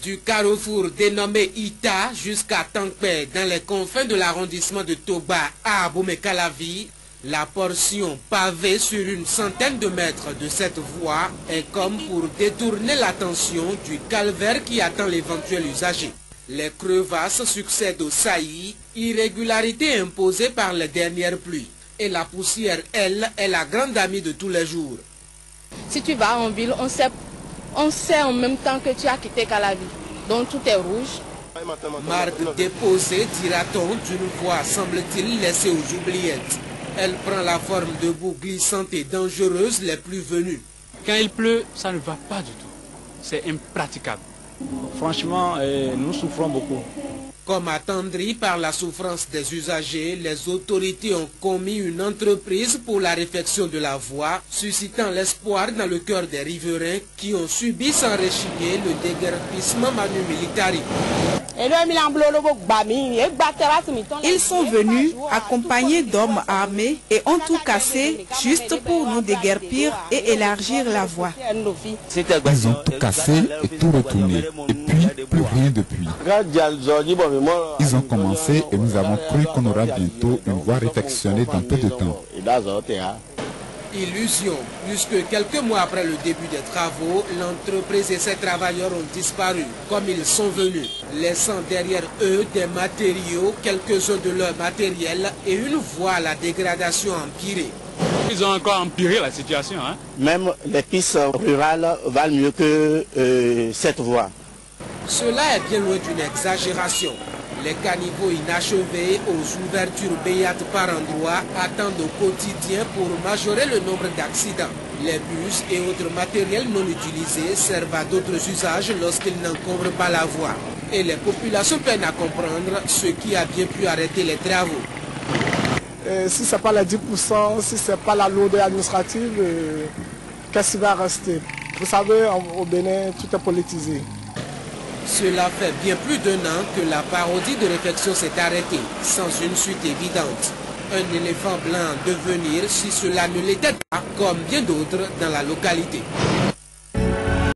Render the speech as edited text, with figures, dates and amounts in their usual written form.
Du carrefour dénommé Ita jusqu'à Tankpe dans les confins de l'arrondissement de Toba à Abomey-Calavi, la portion pavée sur une centaine de mètres de cette voie est comme pour détourner l'attention du calvaire qui attend l'éventuel usager. Les crevasses succèdent aux saillies, irrégularités imposées par les dernières pluies. Et la poussière, elle, est la grande amie de tous les jours. Si tu vas en ville, on sait en même temps que tu as quitté Calavi. Donc tout est rouge. Marque déposée, dira-t-on, d'une voie semble-t-il laissée aux oubliettes. Elle prend la forme de boues glissantes et dangereuses les plus venues. Quand il pleut, ça ne va pas du tout. C'est impraticable. Franchement, nous souffrons beaucoup. Comme attendri par la souffrance des usagers, les autorités ont commis une entreprise pour la réfection de la voie, suscitant l'espoir dans le cœur des riverains qui ont subi sans rechigner le déguerpissement manu militari. Ils sont venus accompagnés d'hommes armés et ont tout cassé juste pour nous déguerpir et élargir la voie. Ils ont tout cassé et tout retourné. Et puis, plus rien depuis. Ils ont commencé et nous avons cru qu'on aura bientôt une voie réfectionnée dans peu de temps. Illusion, puisque quelques mois après le début des travaux, l'entreprise et ses travailleurs ont disparu, comme ils sont venus, laissant derrière eux des matériaux, quelques-uns de leur matériel et une voie à la dégradation empirée. Ils ont encore empiré la situation. Même les pistes rurales valent mieux que cette voie. Cela est bien loin d'une exagération. Les caniveaux inachevés aux ouvertures béates par endroits attendent au quotidien pour majorer le nombre d'accidents. Les bus et autres matériels non utilisés servent à d'autres usages lorsqu'ils n'encombrent pas la voie. Et les populations peinent à comprendre ce qui a bien pu arrêter les travaux. Si ce n'est pas les 10%, si ce n'est pas la lourdeur administrative, qu'est-ce qui va rester? Vous savez, au Bénin, tout est politisé. Cela fait bien plus d'un an que la parodie de réflexion s'est arrêtée, sans une suite évidente. Un éléphant blanc en devenir si cela ne l'était pas, comme bien d'autres dans la localité.